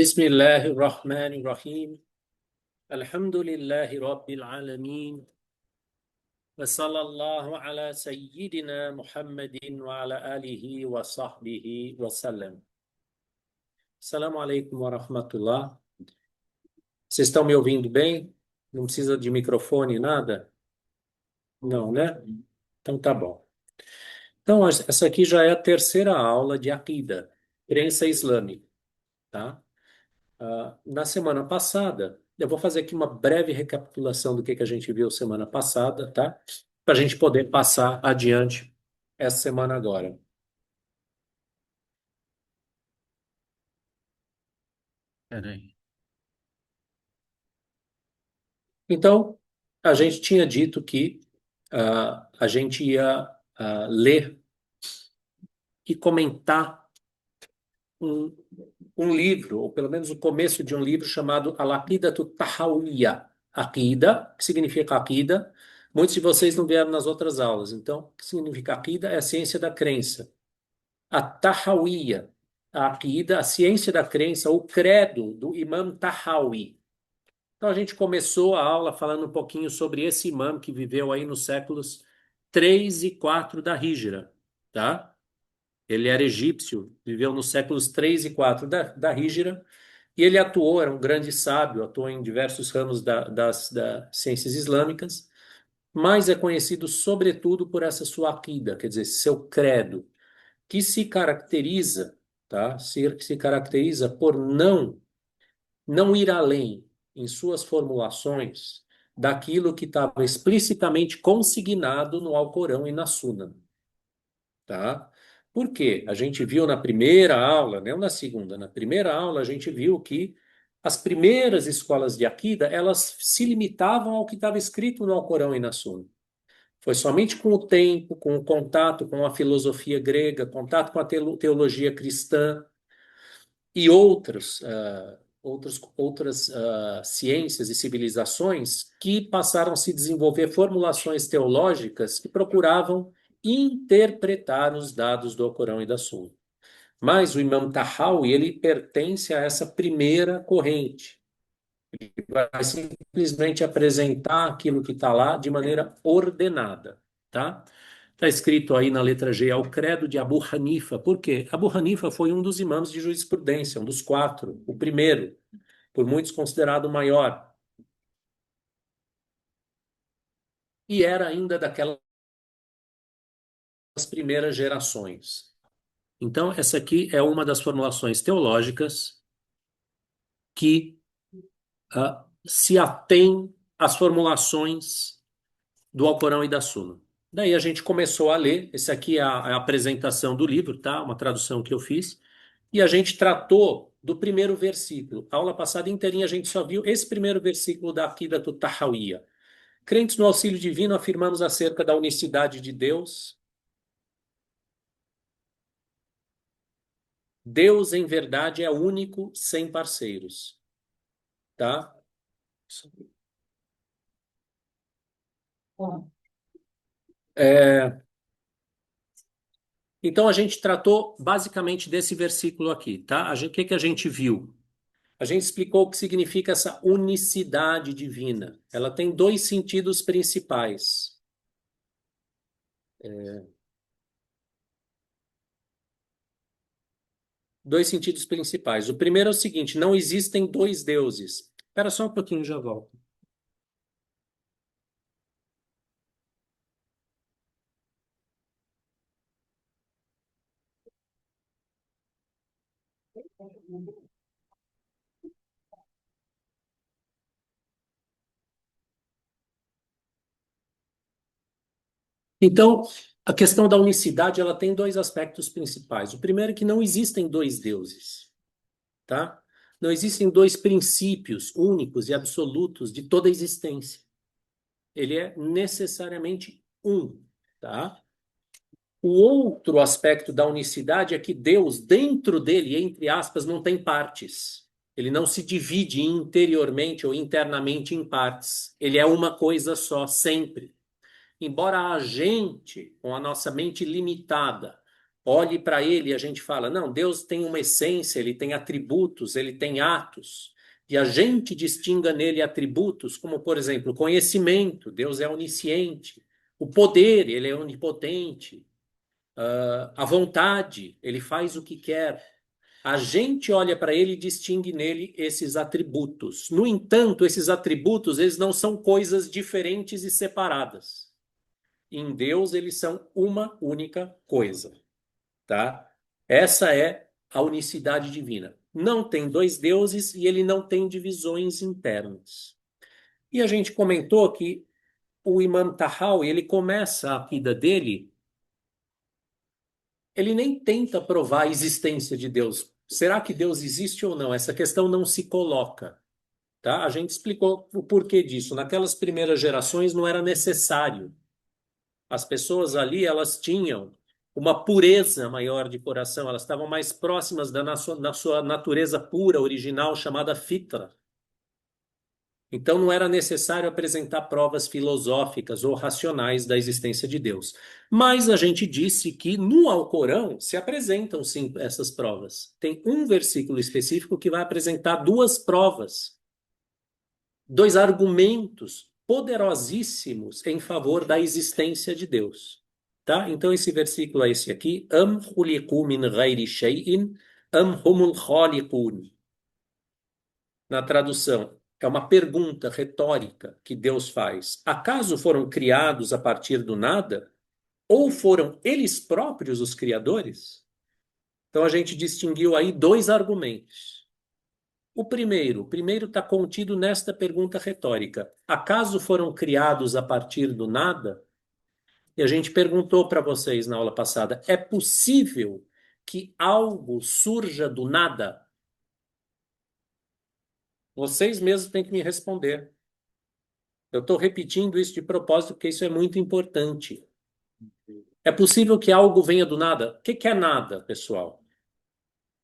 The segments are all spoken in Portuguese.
بسم الله الرحمن الرحيم الحمد لله رب العالمين وصلى الله على سيدنا محمد وعلى آله وصحبه وسلم. Assalamu alaikum wa rahmatullah. Vocês estão me ouvindo bem? Não precisa de microfone, nada? Não, né? Então tá bom. Então, essa aqui já é a terceira aula de Aqida, crença islâmica, tá? Na semana passada, eu vou fazer aqui uma breve recapitulação do que a gente viu semana passada, tá? Para a gente poder passar adiante essa semana agora. Peraí. Então, a gente tinha dito que a gente ia ler e comentar um, um livro, ou pelo menos o começo de um livro chamado Al-Aqidatu Tahawiyya. Aqida, que significa Aqida. Muitos de vocês não vieram nas outras aulas. Então, o que significa Aqida? É a ciência da crença. A Tahawiyya, a Aqida, a ciência da crença, o credo do Imam Tahawi. Então, a gente começou a aula falando um pouquinho sobre esse imam que viveu aí nos séculos 3 e 4 da Híjra, tá? Ele era egípcio, viveu nos séculos 3 e 4 da Híjra, e ele atuou, era um grande sábio, atuou em diversos ramos das ciências islâmicas, mas é conhecido sobretudo por essa sua aqida, quer dizer, seu credo, que se caracteriza, tá? Se caracteriza por não ir além em suas formulações daquilo que estava explicitamente consignado no Alcorão e na Suna, tá? Por quê? A gente viu na primeira aula, não na segunda, na primeira aula a gente viu que as primeiras escolas de Aqida, elas se limitavam ao que estava escrito no Alcorão e na Suna. Foi somente com o tempo, com o contato com a filosofia grega, contato com a teologia cristã e outras ciências e civilizações que passaram a se desenvolver formulações teológicas que procuravam interpretar os dados do Alcorão e da Sunna. Mas o Imam Tahawi, ele pertence a essa primeira corrente. Ele vai simplesmente apresentar aquilo que está lá de maneira ordenada, tá? Está escrito aí na letra G, ao credo de Abu Hanifa. Por quê? Abu Hanifa foi um dos imãs de jurisprudência, um dos quatro, o primeiro, por muitos considerado o maior. E era ainda daquelas primeiras gerações. Então, essa aqui é uma das formulações teológicas que se atém às formulações do Alcorão e da Suna. Daí a gente começou a ler, esse aqui é a apresentação do livro, tá? Uma tradução que eu fiz, e a gente tratou do primeiro versículo. A aula passada inteirinha a gente só viu esse primeiro versículo da Aqidatu Tahawiyya. Crentes no auxílio divino, afirmamos acerca da unicidade de Deus. Deus, em verdade, é único, sem parceiros, tá? É, então a gente tratou basicamente desse versículo aqui, tá? O que que a gente viu? A gente explicou o que significa essa unicidade divina. Ela tem dois sentidos principais. Dois sentidos principais. O primeiro é o seguinte: não existem dois deuses. Espera só um pouquinho, já volto. Então, a questão da unicidade, ela tem dois aspectos principais. O primeiro é que não existem dois deuses, tá? Não existem dois princípios únicos e absolutos de toda a existência. Ele é necessariamente um, tá? O outro aspecto da unicidade é que Deus, dentro dele, entre aspas, não tem partes. Ele não se divide interiormente ou internamente em partes. Ele é uma coisa só, sempre. Embora a gente, com a nossa mente limitada, olhe para ele e a gente fala, não, Deus tem uma essência, ele tem atributos, ele tem atos, e a gente distinga nele atributos, como, por exemplo, o conhecimento, Deus é onisciente, o poder, ele é onipotente, a vontade, ele faz o que quer. A gente olha para ele e distingue nele esses atributos. No entanto, esses atributos, eles não são coisas diferentes e separadas. Em Deus, eles são uma única coisa, tá? Essa é a unicidade divina. Não tem dois deuses e ele não tem divisões internas. E a gente comentou que o Imam Tahawi, ele começa a vida dele, ele nem tenta provar a existência de Deus. Será que Deus existe ou não? Essa questão não se coloca, tá? A gente explicou o porquê disso. Naquelas primeiras gerações não era necessário. As pessoas ali, elas tinham uma pureza maior de coração, elas estavam mais próximas na sua natureza pura, original, chamada fitra. Então não era necessário apresentar provas filosóficas ou racionais da existência de Deus. Mas a gente disse que no Alcorão se apresentam sim essas provas. Tem um versículo específico que vai apresentar duas provas, dois argumentos poderosíssimos em favor da existência de Deus. Tá? Então esse versículo é esse aqui: Am khuliqu min ghairi shay'in, am humul khaliqun. Na tradução, é uma pergunta retórica que Deus faz. Acaso foram criados a partir do nada? Ou foram eles próprios os criadores? Então a gente distinguiu aí dois argumentos. O primeiro está contido nesta pergunta retórica: acaso foram criados a partir do nada? E a gente perguntou para vocês na aula passada: é possível que algo surja do nada? Vocês mesmos têm que me responder. Eu estou repetindo isso de propósito porque isso é muito importante. É possível que algo venha do nada? O que é nada, pessoal?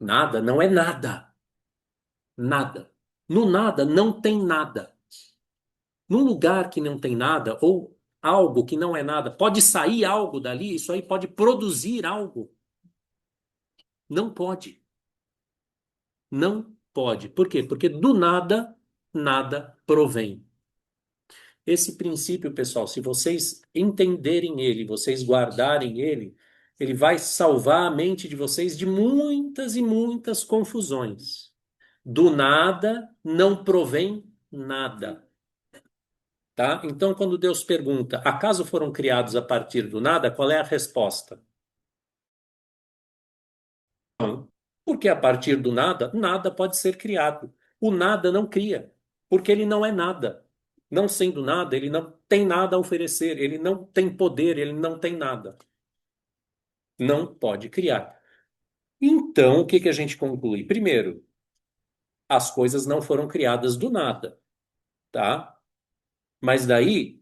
Nada não é nada. Nada. No nada não tem nada. Num lugar que não tem nada, ou algo que não é nada, pode sair algo dali, isso aí pode produzir algo. Não pode. Não pode. Por quê? Porque do nada, nada provém. Esse princípio, pessoal, se vocês entenderem ele, vocês guardarem ele, ele vai salvar a mente de vocês de muitas e muitas confusões. Do nada não provém nada, tá? Então, quando Deus pergunta, acaso foram criados a partir do nada, qual é a resposta? Não. Porque a partir do nada, nada pode ser criado. O nada não cria, porque ele não é nada. Não sendo nada, ele não tem nada a oferecer, ele não tem poder, ele não tem nada. Não pode criar. Então, o que que a gente conclui? Primeiro, as coisas não foram criadas do nada, tá? Mas daí,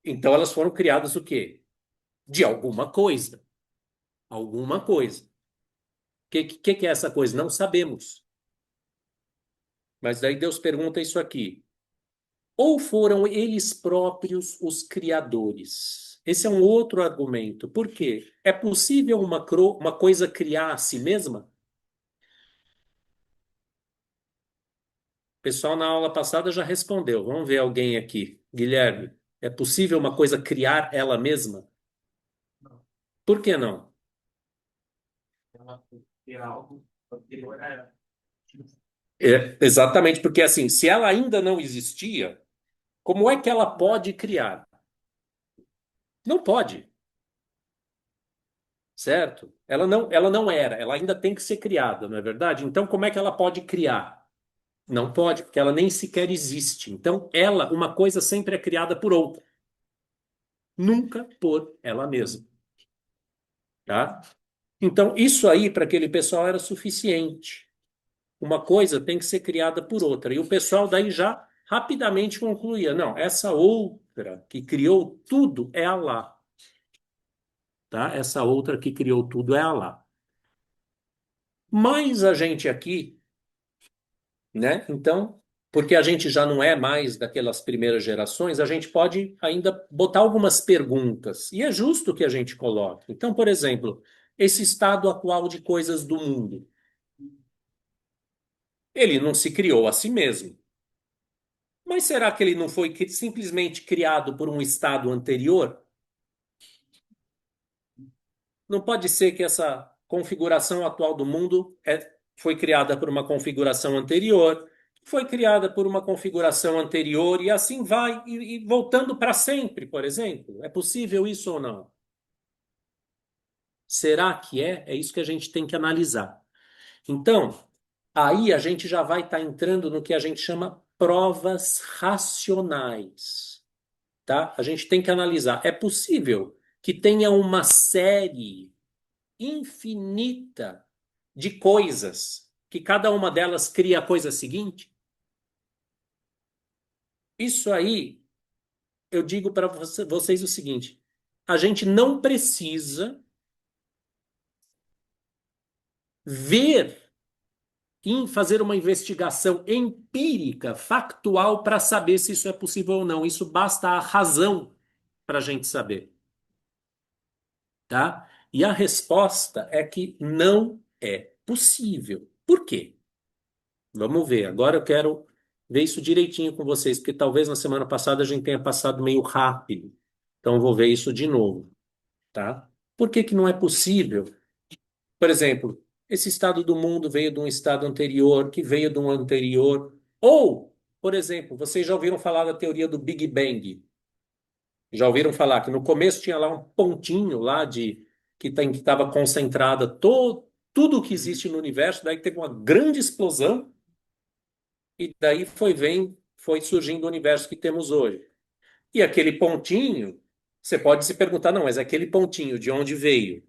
então elas foram criadas o quê? De alguma coisa. Alguma coisa. O que é essa coisa? Não sabemos. Mas daí Deus pergunta isso aqui. Ou foram eles próprios os criadores? Esse é um outro argumento. Por quê? É possível uma coisa criar a si mesma? O pessoal na aula passada já respondeu. Vamos ver alguém aqui. Guilherme, é possível uma coisa criar ela mesma? Por que não? É, exatamente, porque assim, se ela ainda não existia, como é que ela pode criar? Não pode, certo? Ela não era, ela ainda tem que ser criada, não é verdade? Então, como é que ela pode criar? Não pode, porque ela nem sequer existe. Então, uma coisa sempre é criada por outra, nunca por ela mesma, tá? Então, isso aí para aquele pessoal era suficiente. Uma coisa tem que ser criada por outra. E o pessoal daí já rapidamente concluía: não, essa outra que criou tudo é Alá, tá? Essa outra que criou tudo é Alá. Mas a gente aqui, né? Então, porque a gente já não é mais daquelas primeiras gerações, a gente pode ainda botar algumas perguntas. E é justo que a gente coloque. Então, por exemplo, esse estado atual de coisas do mundo? Ele não se criou a si mesmo. Mas será que ele não foi simplesmente criado por um estado anterior? Não pode ser que essa configuração atual do mundo foi criada por uma configuração anterior, foi criada por uma configuração anterior, e assim vai, e voltando para sempre, por exemplo. É possível isso ou não? Será que é? É isso que a gente tem que analisar. Então, aí a gente já vai estar entrando no que a gente chama provas racionais, tá? A gente tem que analisar. É possível que tenha uma série infinita de coisas, que cada uma delas cria a coisa seguinte? Isso aí, eu digo para vocês o seguinte: a gente não precisa ver fazer uma investigação empírica, factual, para saber se isso é possível ou não. Isso basta a razão para a gente saber, tá? E a resposta é que não é possível. Por quê? Vamos ver. Agora eu quero ver isso direitinho com vocês, porque talvez na semana passada a gente tenha passado meio rápido. Então eu vou ver isso de novo, tá? Por que que não é possível? Por exemplo, esse estado do mundo veio de um estado anterior, que veio de um anterior. Ou, por exemplo, vocês já ouviram falar da teoria do Big Bang? Já ouviram falar que no começo tinha lá um pontinho lá de que estava concentrada tudo o que existe no universo, daí teve uma grande explosão e daí foi surgindo o universo que temos hoje. E aquele pontinho, você pode se perguntar, não, mas aquele pontinho de onde veio?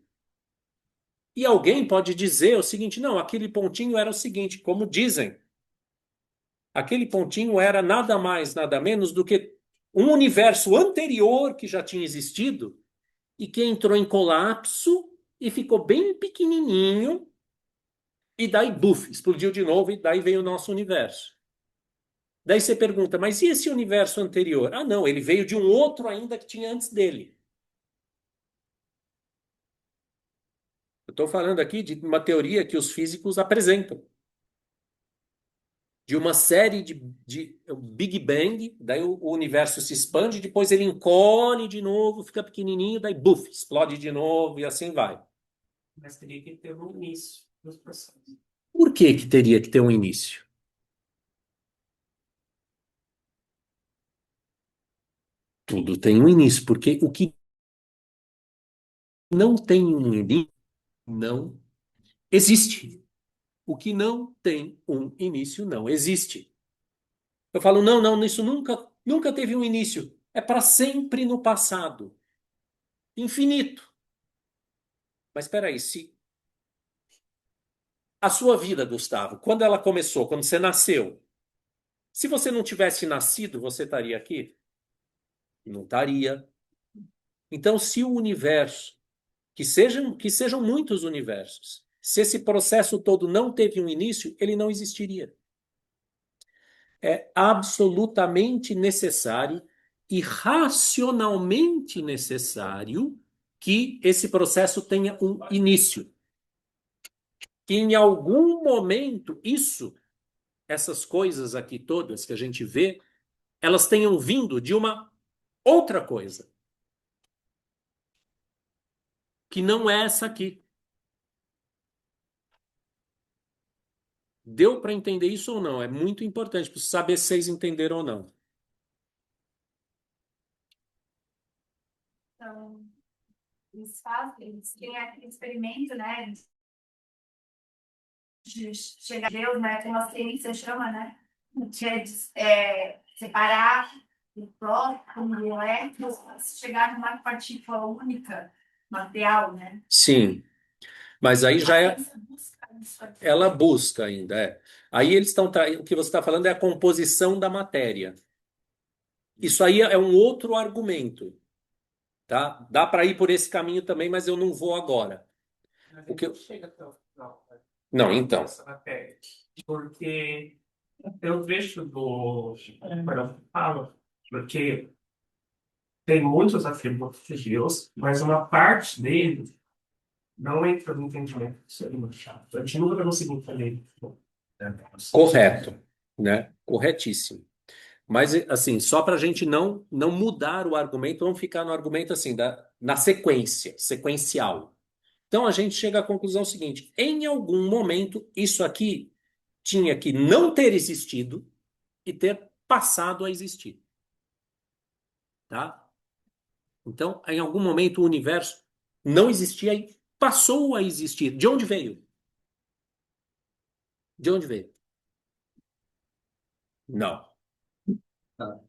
E alguém pode dizer o seguinte, não, aquele pontinho era o seguinte, como dizem, aquele pontinho era nada mais, nada menos do que um universo anterior que já tinha existido e que entrou em colapso e ficou bem pequenininho e daí, buf, explodiu de novo e daí veio o nosso universo. Daí você pergunta, mas e esse universo anterior? Ah, não, ele veio de um outro ainda que tinha antes dele. Eu estou falando aqui de uma teoria que os físicos apresentam, de uma série de Big Bang, daí o universo se expande, depois ele encolhe de novo, fica pequenininho, daí, buf, explode de novo e assim vai. Mas teria que ter um início dos processos. Por que que teria que ter um início? Tudo tem um início, porque o que não tem um início não existe. O que não tem um início não existe. Eu falo, não, não, isso nunca teve um início. É para sempre no passado. Infinito. Mas espera aí, se a sua vida, Gustavo, quando ela começou, quando você nasceu, se você não tivesse nascido, você estaria aqui? Não estaria. Então, se o universo, que sejam muitos universos, se esse processo todo não teve um início, ele não existiria. É absolutamente necessário e racionalmente necessário que esse processo tenha um início. Que em algum momento essas coisas aqui todas que a gente vê, elas tenham vindo de uma outra coisa, que não é essa aqui. Deu para entender isso ou não? É muito importante para saber se vocês entenderam ou não. Então, eles têm aquele experimento, né, de chegar a Deus, né, como a ciência chama, né, que é separar o próton do elétron, chegar numa partícula única, material, né? Sim, mas aí já A é, ciência busca isso aqui. ela busca ainda, é. Aí eles estão, o que você está falando é a composição da matéria. Isso aí é um outro argumento, tá? Dá para ir por esse caminho também, mas eu não vou agora. Mas O ele que não eu... chega até o final, né, Não, então. dessa matéria. Porque eu vejo do Barão fala, porque tem muitos atributos de Deus, mas uma parte dele Não entra no entendimento. Isso é muito chato. A gente nunca vai conseguir entender. Correto, né? Corretíssimo. Mas, assim, só para a gente não mudar o argumento, vamos ficar no argumento assim, na sequência, sequencial. Então, a gente chega à conclusão seguinte: em algum momento, isso aqui tinha que não ter existido e ter passado a existir, tá? Então, em algum momento, o universo não existia e passou a existir. De onde veio? De onde veio? Não. Não.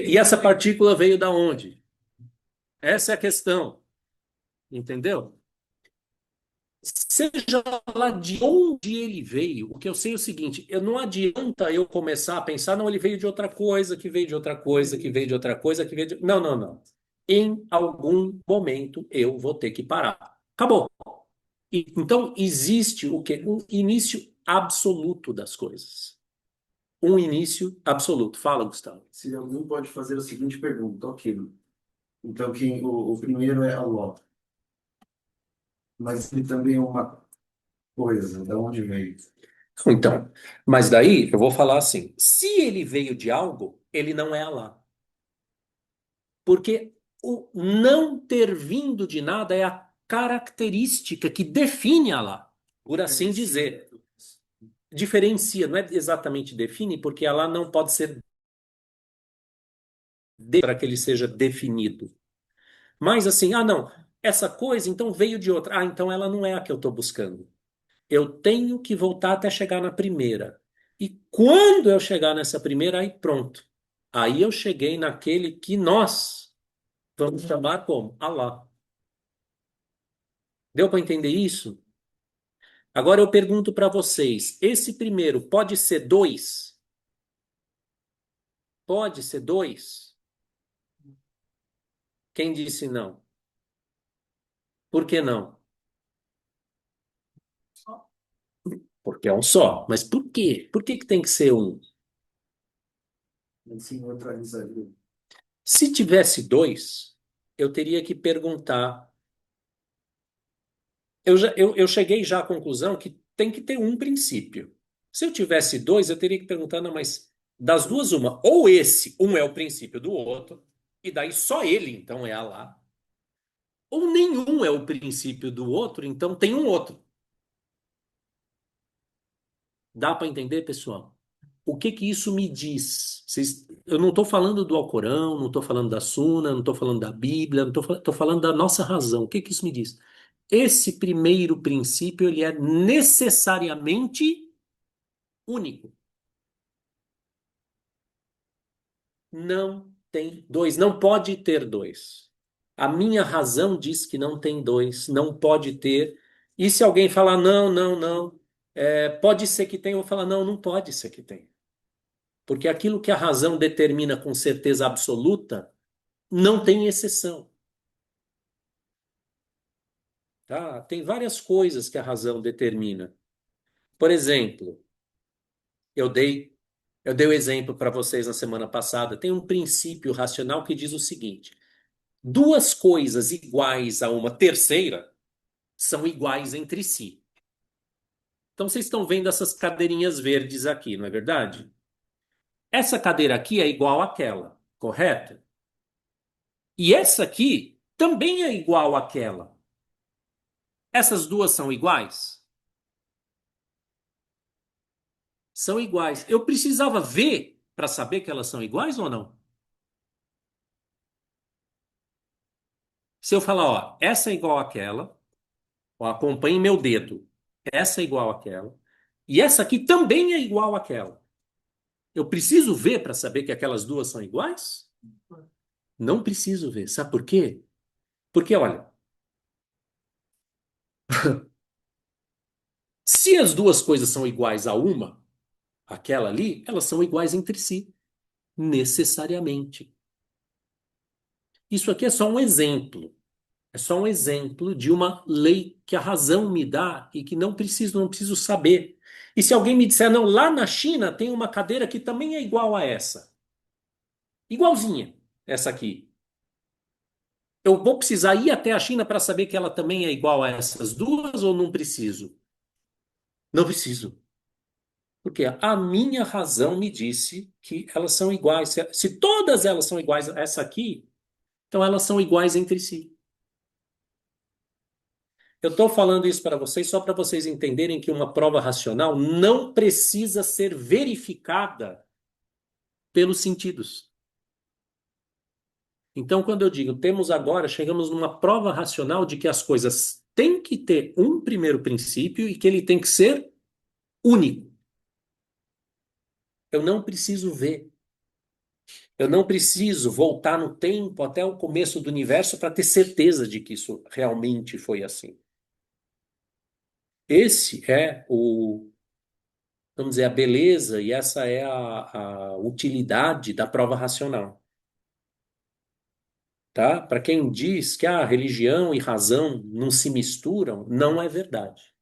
E essa partícula veio da onde? Essa é a questão, entendeu? Seja lá de onde ele veio, o que eu sei é o seguinte: eu não adianta eu começar a pensar, não, ele veio de outra coisa, que veio de outra coisa, que veio de outra coisa, que veio de... Não, não, não. Em algum momento eu vou ter que parar. Acabou. Então existe o quê? Um início absoluto das coisas. Um início absoluto. Fala, Gustavo. Se alguém pode fazer a seguinte pergunta, ok. Então, o primeiro é Allah, mas ele também é uma coisa, da onde veio? Então, mas daí eu vou falar assim: se ele veio de algo, ele não é Alá. Porque o não ter vindo de nada é a característica que define Alá, por assim dizer. Diferencia, não é exatamente define, porque Alá não pode ser para que ele seja definido. Mas assim, não, essa coisa então veio de outra. Então ela não é a que eu estou buscando. Eu tenho que voltar até chegar na primeira. E quando eu chegar nessa primeira, aí pronto. Aí eu cheguei naquele que nós vamos chamar como Alá. Deu para entender isso? Agora eu pergunto para vocês: esse primeiro pode ser dois? Pode ser dois? Quem disse não? Por que não? Porque é um só. Mas por quê? Por que que tem que ser um? Ele se neutralizaria. Se tivesse dois, eu teria que perguntar. Eu cheguei já à conclusão que tem que ter um princípio. Se eu tivesse dois, eu teria que perguntar, não, mas das duas, uma. Ou esse, um é o princípio do outro, e daí só ele, então, é Alá. Ou nenhum é o princípio do outro, então tem um outro. Dá para entender, pessoal? O que que isso me diz? Eu não estou falando do Alcorão, não estou falando da Suna, não estou falando da Bíblia, não estou falando da nossa razão. O que que isso me diz? Esse primeiro princípio, ele é necessariamente único. Não tem dois, não pode ter dois. A minha razão diz que não tem dois, não pode ter. E se alguém falar não, não, não, pode ser que tenha, eu vou falar não, não pode ser que tenha. Porque aquilo que a razão determina com certeza absoluta não tem exceção. Tá? Tem várias coisas que a razão determina. Por exemplo, eu dei eu dei o exemplo para vocês na semana passada. Tem um princípio racional que diz o seguinte: duas coisas iguais a uma terceira são iguais entre si. Então vocês estão vendo essas cadeirinhas verdes aqui, não é verdade? Essa cadeira aqui é igual àquela, correto? E essa aqui também é igual àquela. Essas duas são iguais? São iguais. Eu precisava ver para saber que elas são iguais ou não? Se eu falar, ó, essa é igual àquela, ó, acompanhe meu dedo. Essa é igual àquela. E essa aqui também é igual àquela. Eu preciso ver para saber que aquelas duas são iguais? Não preciso ver. Sabe por quê? Porque, olha, se as duas coisas são iguais a uma, aquela ali, elas são iguais entre si, necessariamente. Isso aqui é só um exemplo. É só um exemplo de uma lei que a razão me dá e que não preciso saber. E se alguém me disser, não, lá na China tem uma cadeira que também é igual a essa. Igualzinha, essa aqui. Eu vou precisar ir até a China para saber que ela também é igual a essas duas ou não preciso? Não preciso. Porque a minha razão me disse que elas são iguais. Se todas elas são iguais a essa aqui, então elas são iguais entre si. Eu estou falando isso para vocês só para vocês entenderem que uma prova racional não precisa ser verificada pelos sentidos. Então, quando eu digo temos agora, chegamos numa prova racional de que as coisas têm que ter um primeiro princípio e que ele tem que ser único. Eu não preciso ver. Eu não preciso voltar no tempo até o começo do universo para ter certeza de que isso realmente foi assim. Esse é vamos dizer, a beleza e essa é a utilidade da prova racional. Tá? Para quem diz que a religião e razão não se misturam, não é verdade.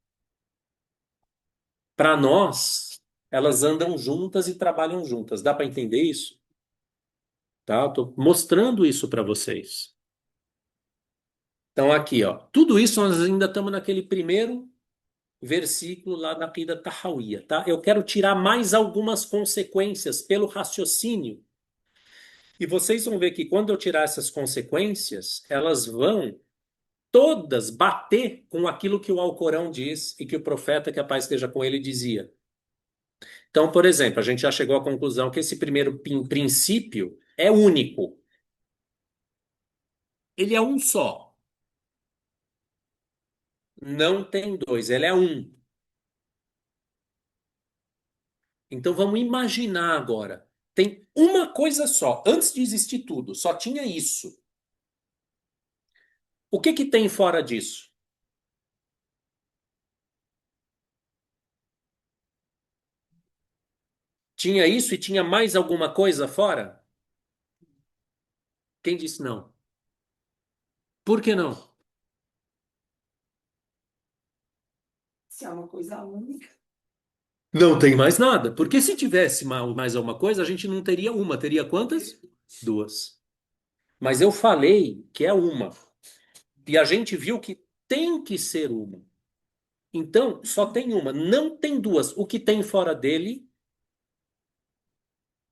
Para nós, elas andam juntas e trabalham juntas. Dá para entender isso? Tá? Estou mostrando isso para vocês. Então, aqui, ó, tudo isso nós ainda estamos naquele primeiro versículo lá da Aqida Tahawiyya, tá? Eu quero tirar mais algumas consequências pelo raciocínio. E vocês vão ver que quando eu tirar essas consequências, elas vão todas bater com aquilo que o Alcorão diz e que o profeta, que a paz esteja com ele, dizia. Então, por exemplo, a gente já chegou à conclusão que esse primeiro princípio é único. Ele é um só. Não tem dois, ele é um. Então vamos imaginar agora. Tem uma coisa só. Antes de existir tudo, só tinha isso. O que que tem fora disso? Tinha isso e tinha mais alguma coisa fora? Quem disse não? Por que não? Se é uma coisa única. Não tem mais nada. Porque se tivesse mais alguma coisa, a gente não teria uma. Teria quantas? Duas. Mas eu falei que é uma. E a gente viu que tem que ser uma. Então, só tem uma. Não tem duas. O que tem fora dele.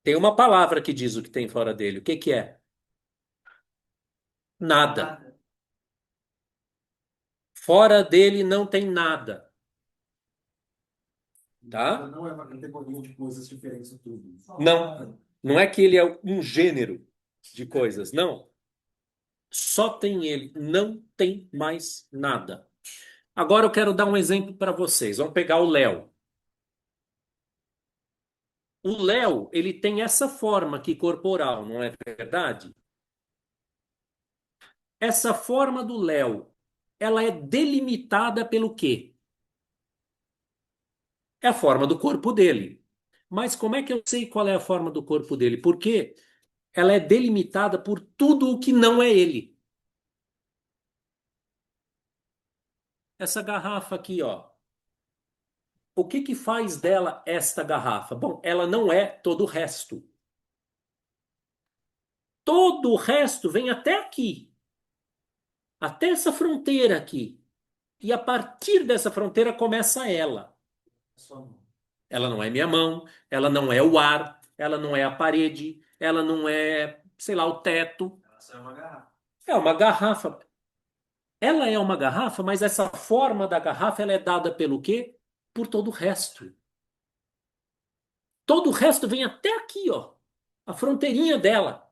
Tem uma palavra que diz o que tem fora dele. O que que é? Nada. Nada. Fora dele não tem nada. Tá? Não é uma categoria de coisas diferentes de tudo. Não. Não é que ele é um gênero de coisas. Não. Só tem ele. Não tem mais nada. Agora eu quero dar um exemplo para vocês. Vamos pegar o Léo. O Léo, ele tem essa forma aqui corporal, não é verdade? Essa forma do Léo, ela é delimitada pelo quê? É a forma do corpo dele. Mas como é que eu sei qual é a forma do corpo dele? Porque ela é delimitada por tudo o que não é ele. Essa garrafa aqui, ó. O que que faz dela esta garrafa? Bom, ela não é todo o resto. Todo o resto vem até aqui. Até essa fronteira aqui. E a partir dessa fronteira começa ela. Ela não é minha mão, ela não é o ar, ela não é a parede, ela não é, sei lá, o teto. Ela só é uma garrafa. É uma garrafa. Ela é uma garrafa, mas essa forma da garrafa ela é dada pelo quê? Por todo o resto. Todo o resto vem até aqui, ó. A fronteirinha dela.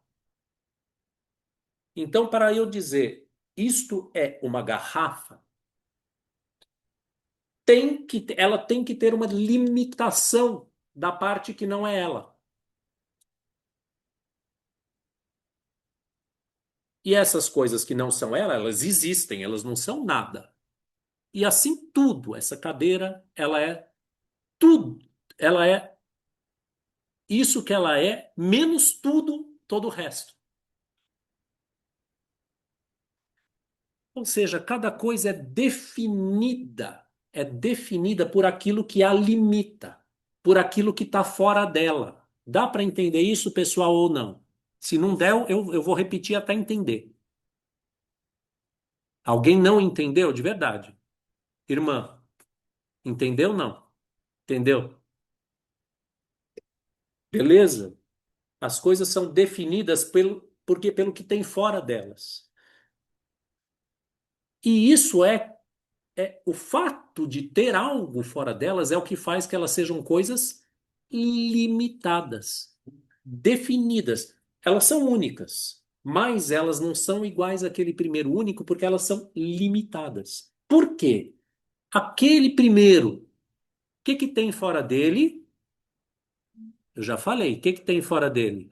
Então, para eu dizer isto é uma garrafa, ela tem que ter uma limitação da parte que não é ela. E essas coisas que não são ela, elas existem, elas não são nada. E assim tudo, essa cadeira, ela é tudo. Ela é isso que ela é, menos tudo, todo o resto. Ou seja, cada coisa é definida por aquilo que a limita, por aquilo que está fora dela. Dá para entender isso, pessoal, ou não? Se não der, eu vou repetir até entender. Alguém não entendeu de verdade? Irmã, entendeu? Não. Entendeu? Beleza? As coisas são definidas pelo que tem fora delas. E isso é o fato de ter algo fora delas é o que faz que elas sejam coisas limitadas, definidas. Elas são únicas, mas elas não são iguais àquele primeiro único porque elas são limitadas. Por quê? Aquele primeiro, o que que tem fora dele? Eu já falei, o que que tem fora dele?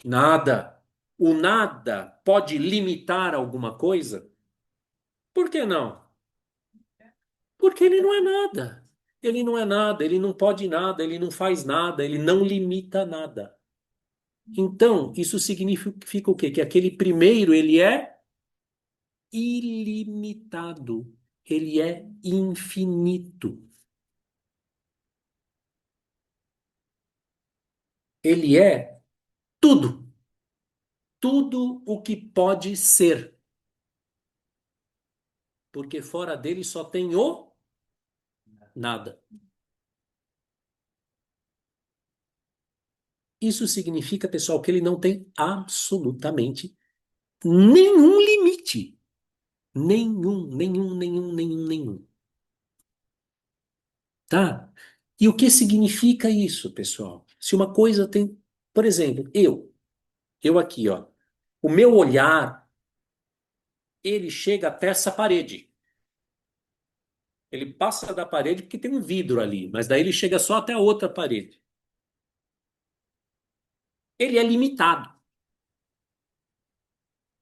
Nada. O nada pode limitar alguma coisa? Por que não? Porque ele não é nada. Ele não é nada, ele não pode nada, ele não faz nada, ele não limita nada. Então, isso significa o quê? Que aquele primeiro, ele é ilimitado. Ele é infinito. Ele é tudo. Tudo o que pode ser. Porque fora dele só tem o nada. Isso significa, pessoal, que ele não tem absolutamente nenhum limite. Nenhum. Tá? E o que significa isso, pessoal? Se uma coisa tem, por exemplo, eu aqui, ó, o meu olhar, ele chega até essa parede. Ele passa da parede porque tem um vidro ali, mas daí ele chega só até a outra parede. Ele é limitado.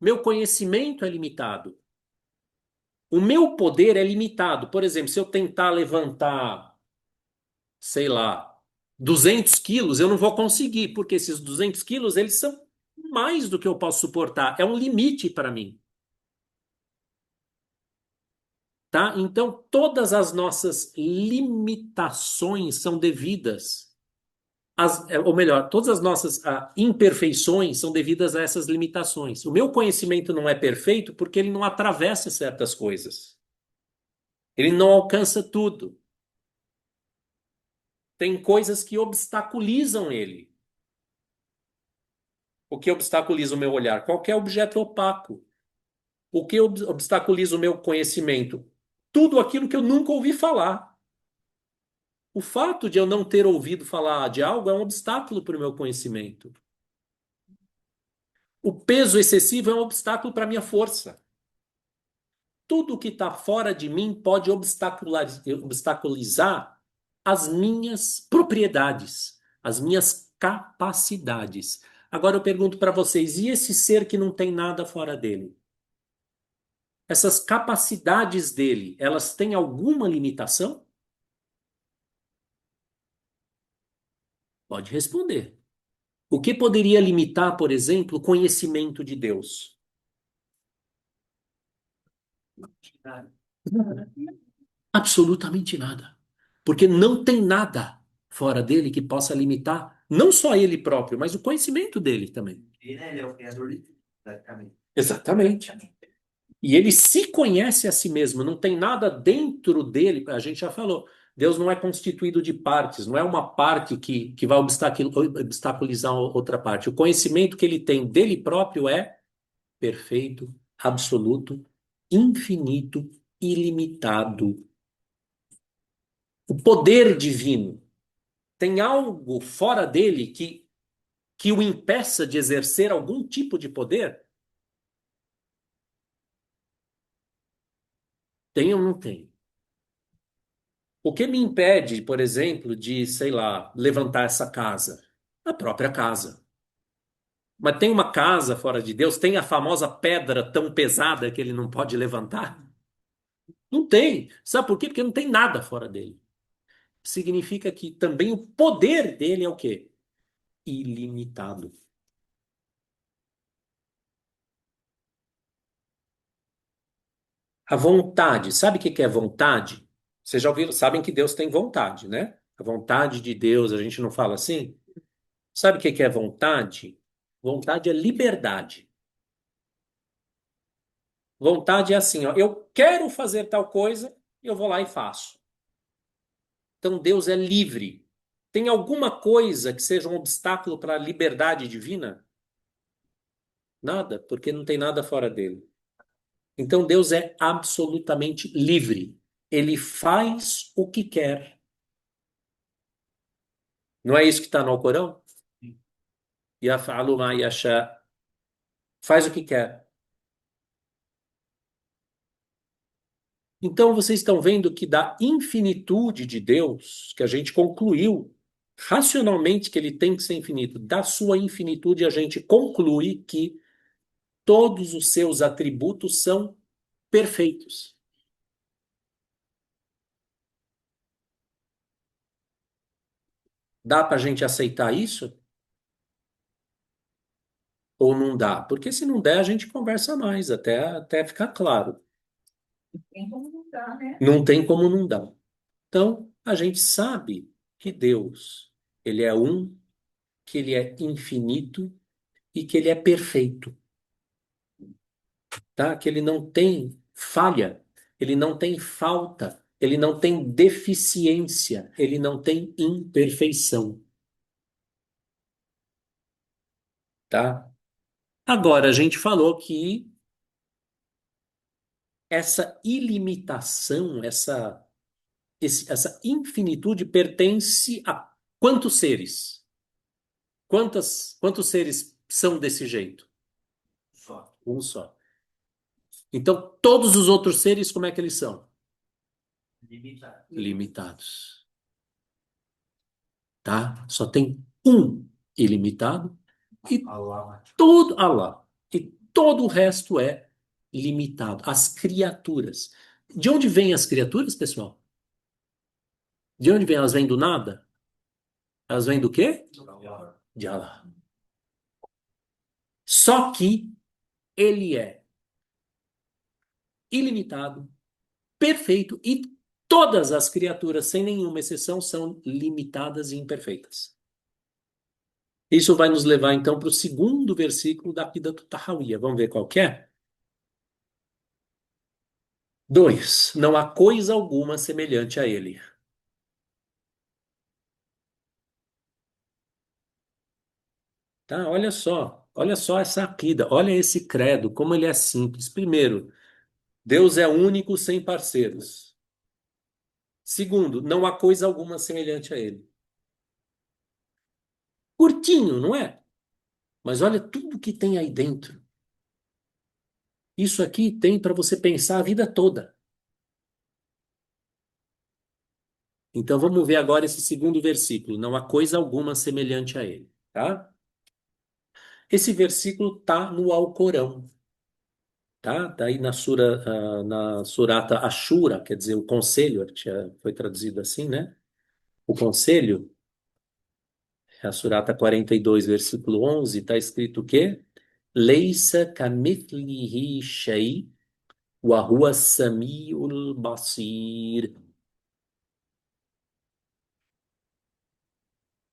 Meu conhecimento é limitado. O meu poder é limitado. Por exemplo, se eu tentar levantar, sei lá, 200 quilos, eu não vou conseguir, porque esses 200 quilos, eles são mais do que eu posso suportar. É um limite para mim. Tá? Então, todas as nossas limitações são devidas, ou melhor, todas as nossas imperfeições são devidas a essas limitações. O meu conhecimento não é perfeito porque ele não atravessa certas coisas. Ele não alcança tudo. Tem coisas que obstaculizam ele. O que obstaculiza o meu olhar? Qualquer objeto opaco. O que obstaculiza o meu conhecimento? Tudo aquilo que eu nunca ouvi falar. O fato de eu não ter ouvido falar de algo é um obstáculo para o meu conhecimento. O peso excessivo é um obstáculo para a minha força. Tudo que está fora de mim pode obstaculizar as minhas propriedades, as minhas capacidades. Agora eu pergunto para vocês, e esse ser que não tem nada fora dele? Essas capacidades dele, elas têm alguma limitação? Pode responder. O que poderia limitar, por exemplo, o conhecimento de Deus? Absolutamente nada. Porque não tem nada fora dele que possa limitar não só ele próprio, mas o conhecimento dele também. Ele é o criador de tudo, praticamente. Exatamente. E ele se conhece a si mesmo, não tem nada dentro dele. A gente já falou, Deus não é constituído de partes, não é uma parte que vai obstaculizar outra parte. O conhecimento que ele tem dele próprio é perfeito, absoluto, infinito, ilimitado. O poder divino tem algo fora dele que o impeça de exercer algum tipo de poder? Tem ou não tem? O que me impede, por exemplo, de, sei lá, levantar essa casa? A própria casa. Mas tem uma casa fora de Deus? Tem a famosa pedra tão pesada que ele não pode levantar? Não tem. Sabe por quê? Porque não tem nada fora dele. Significa que também o poder dele é o quê? Ilimitado. A vontade, sabe o que é vontade? Vocês já ouviram, sabem que Deus tem vontade, né? A vontade de Deus, a gente não fala assim? Sabe o que é vontade? Vontade é liberdade. Vontade é assim, ó, eu quero fazer tal coisa, eu vou lá e faço. Então Deus é livre. Tem alguma coisa que seja um obstáculo para a liberdade divina? Nada, porque não tem nada fora dele. Então Deus é absolutamente livre. Ele faz o que quer. Não é isso que está no Alcorão? Yaf'alu ma yasha. Faz o que quer. Então vocês estão vendo que da infinitude de Deus, que a gente concluiu racionalmente que ele tem que ser infinito, da sua infinitude a gente conclui que todos os seus atributos são perfeitos. Dá para a gente aceitar isso? Ou não dá? Porque se não der, a gente conversa mais, até ficar claro. Tem como mudar, né? Não tem como não dar. Então, a gente sabe que Deus, ele é um, que ele é infinito e que ele é perfeito, tá? Que ele não tem falha, ele não tem falta, ele não tem deficiência, ele não tem imperfeição, tá? Agora, a gente falou que essa ilimitação, essa infinitude pertence a quantos seres? Quantos seres são desse jeito? Só. Um só. Então, todos os outros seres, como é que eles são? Limitado. Limitados. Tá? Só tem um ilimitado e Allah. todo Allah. E todo o resto é limitado. As criaturas. De onde vêm as criaturas, pessoal? De onde vêm? Elas vêm do nada? Elas vêm do quê? Allah. De Allah. Só que ele é ilimitado, perfeito e todas as criaturas, sem nenhuma exceção, são limitadas e imperfeitas. Isso vai nos levar então para o segundo versículo da Aqîdatu Tahawiyya. Vamos ver qual que é? 2. Não há coisa alguma semelhante a ele. Tá? Olha só essa aqida, olha esse credo, como ele é simples. Primeiro, Deus é único sem parceiros. Segundo, não há coisa alguma semelhante a ele. Curtinho, não é? Mas olha tudo que tem aí dentro. Isso aqui tem para você pensar a vida toda. Então vamos ver agora esse segundo versículo. Não há coisa alguma semelhante a ele, tá? Esse versículo tá no Alcorão, tá? Tá aí na surata Ashura, quer dizer, o conselho, foi traduzido assim, né? O conselho, a surata 42, versículo 11, tá escrito o quê? Leisa kamithlihi shay wa huwa samiul basir.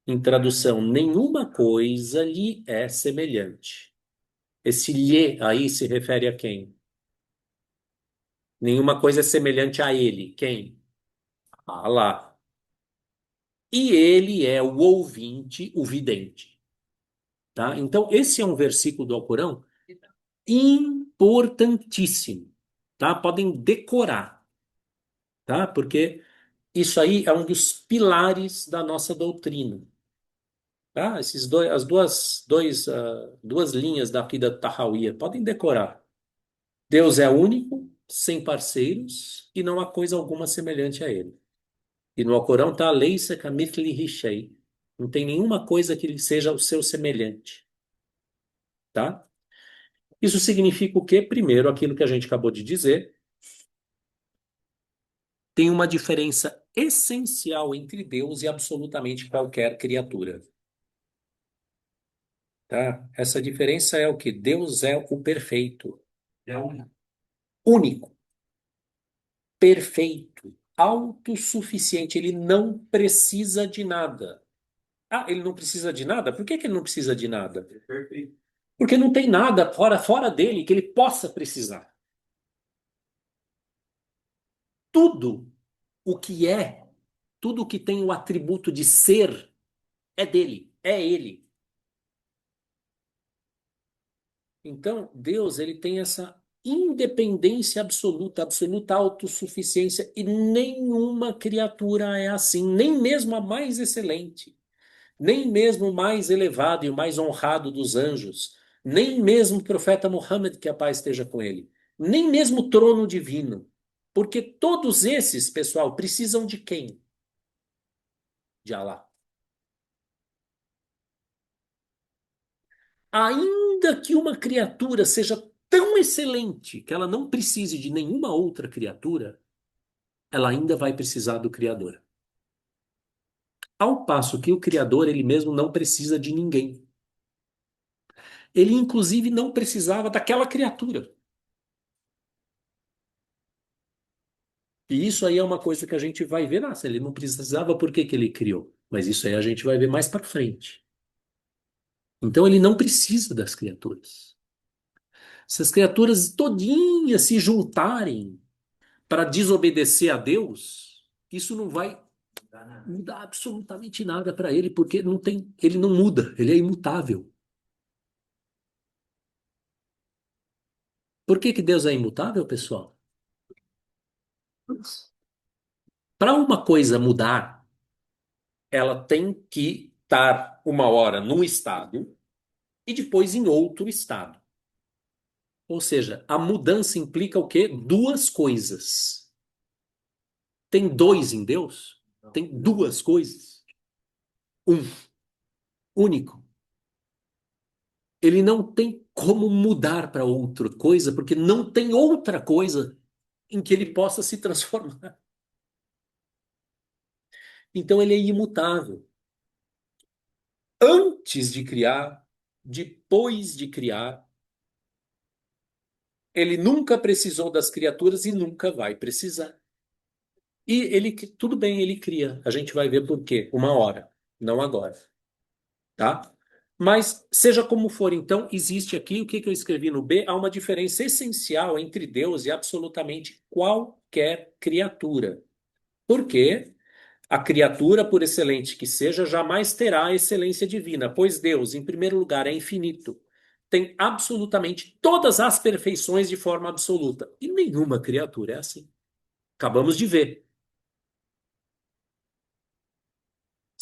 Em tradução, nenhuma coisa lhe é semelhante. Esse lhe aí se refere a quem? Nenhuma coisa é semelhante a ele. Quem? Allah. E ele é o ouvinte, o vidente. Tá? Então, esse é um versículo do Alcorão importantíssimo. Tá? Podem decorar. Tá? Porque isso aí é um dos pilares da nossa doutrina. Tá? Duas linhas da Aqîdatu Tahawiyya. Podem decorar. Deus é único, sem parceiros, e não há coisa alguma semelhante a ele. E no Alcorão está Leisa kamithlihi shay. Não tem nenhuma coisa que lhe seja o seu semelhante. Tá? Isso significa o quê? Primeiro, aquilo que a gente acabou de dizer, tem uma diferença essencial entre Deus e absolutamente qualquer criatura. Tá? Essa diferença é o que? Deus é o perfeito, É um. único, perfeito, autossuficiente. Ele não precisa de nada. Ah, ele não precisa de nada? Por que que ele não precisa de nada? Perfeito. Porque não tem nada fora dele que ele possa precisar. tudo o que é, tudo o que tem o atributo de ser, é dele, é ele. Então, Deus, ele tem essa independência absoluta, absoluta autossuficiência, e nenhuma criatura é assim, nem mesmo a mais excelente, nem mesmo o mais elevado e o mais honrado dos anjos, nem mesmo o profeta Muhammad, que a paz esteja com ele, nem mesmo o trono divino. Porque todos esses, pessoal, precisam de quem? De Allah. Ainda que uma criatura seja tão excelente que ela não precise de nenhuma outra criatura, ela ainda vai precisar do Criador. Ao passo que o Criador, ele mesmo não precisa de ninguém. Ele, inclusive, não precisava daquela criatura. E isso aí é uma coisa que a gente vai ver. Nossa, ele não precisava, por que que ele criou? Mas isso aí a gente vai ver mais para frente. Então ele não precisa das criaturas. Se as criaturas todinhas se juntarem para desobedecer a Deus, isso não vai mudar absolutamente nada para ele, porque não tem, ele não muda, ele é imutável. Por que que Deus é imutável, pessoal? Para uma coisa mudar, ela tem que estar uma hora num estado e depois em outro estado. Ou seja, a mudança implica o quê? Duas coisas. Tem dois em Deus? Tem duas coisas. Um, único. Ele não tem como mudar para outra coisa, porque não tem outra coisa em que ele possa se transformar. Então ele é imutável. Antes de criar, depois de criar, ele nunca precisou das criaturas e nunca vai precisar. E ele, tudo bem, ele cria. A gente vai ver por quê, uma hora, não agora, tá? Mas seja como for, então, existe aqui o que que eu escrevi no B, há uma diferença essencial entre Deus e absolutamente qualquer criatura. Por quê? A criatura, por excelente que seja, jamais terá a excelência divina, pois Deus, em primeiro lugar, é infinito. Tem absolutamente todas as perfeições de forma absoluta. E nenhuma criatura é assim. Acabamos de ver.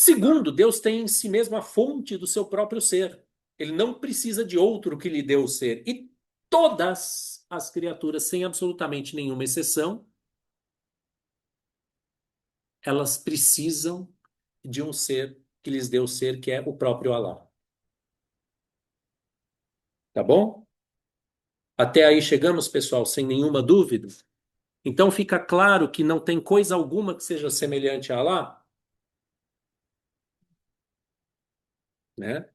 Segundo, Deus tem em si mesmo a fonte do seu próprio ser. Ele não precisa de outro que lhe dê o ser. E todas as criaturas, sem absolutamente nenhuma exceção, elas precisam de um ser que lhes dê o ser, que é o próprio Allah. Tá bom? Até aí chegamos, pessoal, sem nenhuma dúvida? Então fica claro que não tem coisa alguma que seja semelhante a Allah, né?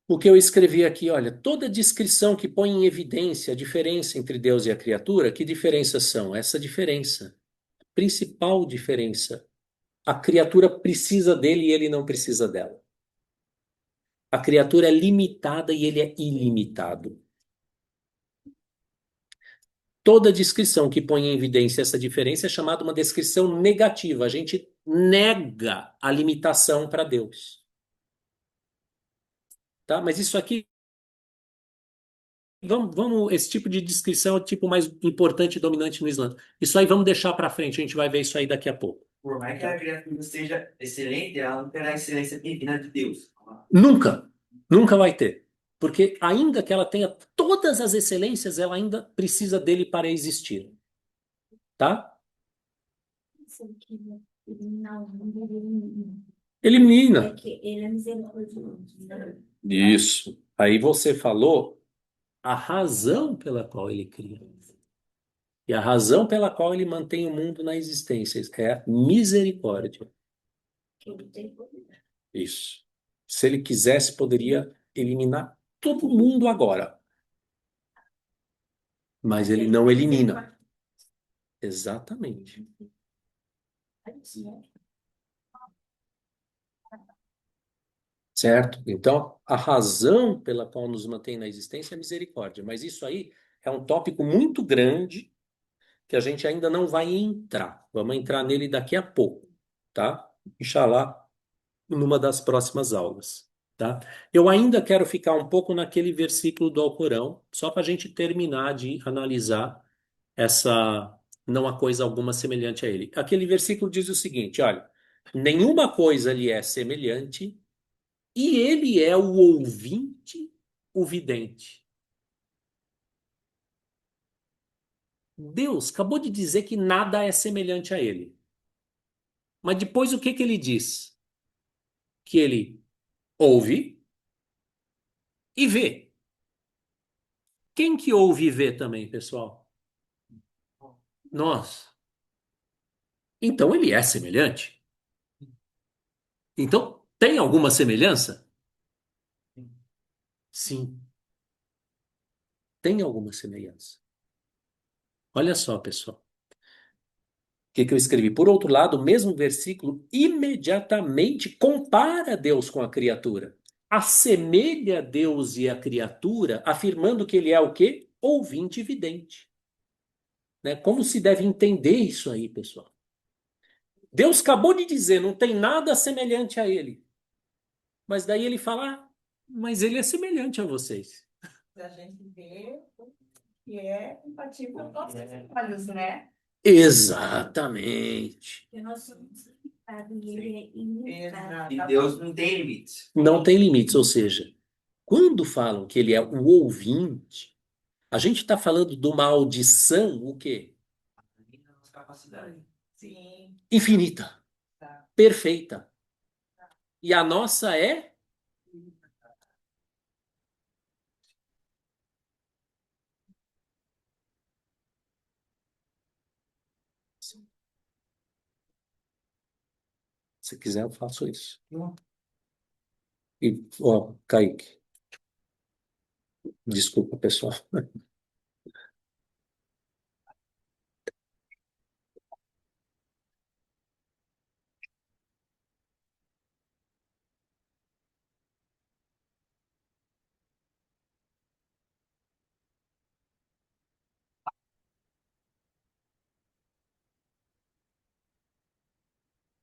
O que eu escrevi aqui, olha, toda descrição que põe em evidência a diferença entre Deus e a criatura, que diferenças são? Essa diferença, principal diferença. A criatura precisa dele e ele não precisa dela. A criatura é limitada e ele é ilimitado. Toda descrição que põe em evidência essa diferença é chamada uma descrição negativa. A gente nega a limitação para Deus. Tá? Mas isso aqui, esse tipo de descrição é o tipo mais importante e dominante no Islã. Isso aí vamos deixar para frente, a gente vai ver isso aí daqui a pouco. Por mais que a criatura seja excelente, ela não terá a excelência divina de Deus. Nunca, nunca vai ter. Porque ainda que ela tenha todas as excelências, ela ainda precisa dele para existir. Tá? Elimina. É que ele é misericordioso, né? Isso. Aí você falou a razão pela qual ele cria. E a razão pela qual ele mantém o mundo na existência é a misericórdia. Que ele tem poder. Isso. Se ele quisesse, poderia eliminar todo mundo agora. Mas ele não elimina. Exatamente. Certo? Então, a razão pela qual nos mantém na existência é a misericórdia. Mas isso aí é um tópico muito grande que a gente ainda não vai entrar. Vamos entrar nele daqui a pouco, tá? Inshallah, numa das próximas aulas, tá? Eu ainda quero ficar um pouco naquele versículo do Alcorão, só para a gente terminar de analisar essa, não há coisa alguma semelhante a ele. Aquele versículo diz o seguinte, olha, nenhuma coisa lhe é semelhante e ele é o ouvinte, o vidente. Deus acabou de dizer que nada é semelhante a ele. Mas depois o que que ele diz? Que ele ouve e vê. Quem que ouve e vê também, pessoal? Nós. Então ele é semelhante. Então tem alguma semelhança? Sim, tem alguma semelhança. Olha só, pessoal. O que que eu escrevi? Por outro lado, o mesmo versículo imediatamente compara Deus com a criatura. Assemelha Deus e a criatura, afirmando que ele é o quê? Ouvinte e vidente. Né? Como se deve entender isso aí, pessoal? Deus acabou de dizer, não tem nada semelhante a ele. Mas daí ele fala, ah, mas ele é semelhante a vocês. A gente vê que é compatível com nossos olhos, né? Exatamente. Porque nós somos limitados e ele é ilimitado. E Deus não tem limites. Não tem limites, ou seja, quando falam que ele é o ouvinte, a gente está falando de uma audição, o quê? Limita a nossa capacidade. Sim, Infinita, tá. perfeita. E a nossa é? Se quiser, eu faço isso. E, ó, Kaique, desculpa, pessoal.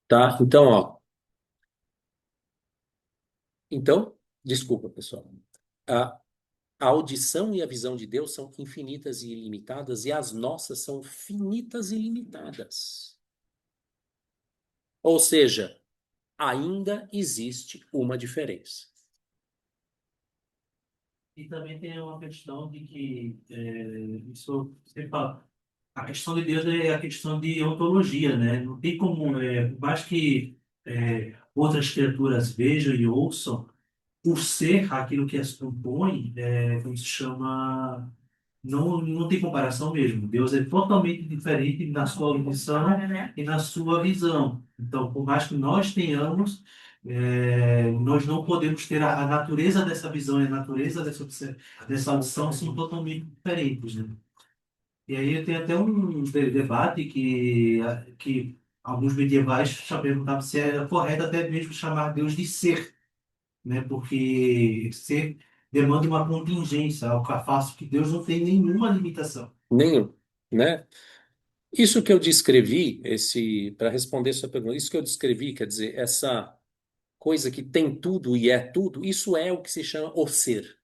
Tá? Então, ó. Então, desculpa, pessoal. A, a audição e a visão de Deus são infinitas e ilimitadas, e as nossas são finitas e limitadas. Ou seja, ainda existe uma diferença. E também tem uma questão de que, isso você fala, a questão de Deus é a questão de ontologia, né? Não tem como, por mais que outras criaturas vejam e ouçam, por ser aquilo que as compõe, como se chama, não tem comparação mesmo. Deus é totalmente diferente na sua audição Né? e na sua visão. Então, por mais que nós tenhamos, nós não podemos ter a natureza dessa visão e a natureza dessa audição são totalmente diferentes, né? E aí tem até um debate que alguns medievais já perguntavam se era correto até mesmo chamar Deus de ser, né? Porque ser demanda uma contingência, ao passo que Deus não tem nenhuma limitação. Nenhum, né? Isso que eu descrevi, para responder sua pergunta, isso que eu descrevi, quer dizer, essa coisa que tem tudo e é tudo, isso é o que se chama o ser.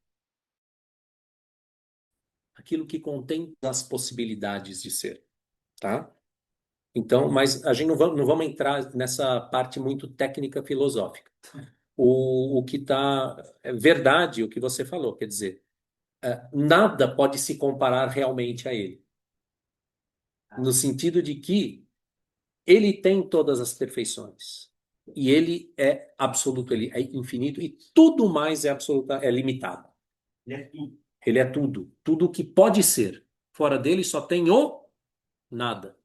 Aquilo que contém as possibilidades de ser, tá? Então, mas a gente não vamos entrar nessa parte muito técnica filosófica. O que está é verdade, o que você falou, quer dizer, nada pode se comparar realmente a ele, no sentido de que ele tem todas as perfeições e ele é absoluto, ele é infinito e tudo mais é absoluta, é limitado. Ele é tudo. Ele é tudo, tudo o que pode ser. Fora dele só tem o nada,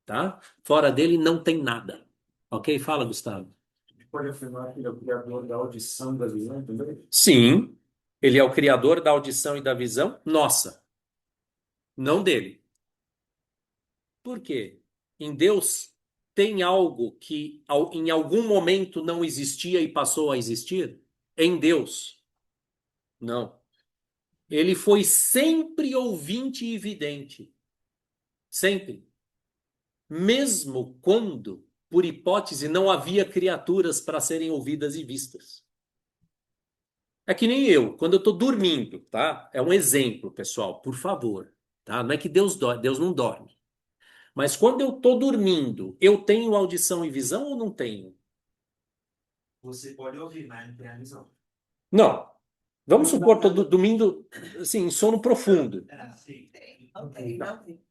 tá? Fora dele não tem nada. Ok? Fala, Gustavo. A gente pode afirmar que ele é o criador da audição e da visão também? Sim, ele é o criador da audição e da visão nossa, não dele. Por quê? Em Deus tem algo que em algum momento não existia e passou a existir? Em Deus, não. Ele foi sempre ouvinte e vidente. Sempre. Mesmo quando, por hipótese, não havia criaturas para serem ouvidas e vistas. É que nem eu, quando eu estou dormindo, tá? É um exemplo, pessoal, por favor, tá? Não é que Deus não dorme. Mas quando eu estou dormindo, eu tenho audição e visão ou não tenho? Você pode ouvir, mas não tem a visão. Não. Vamos supor que estou dormindo, assim, em sono profundo. É, sim. Não tem, não tem.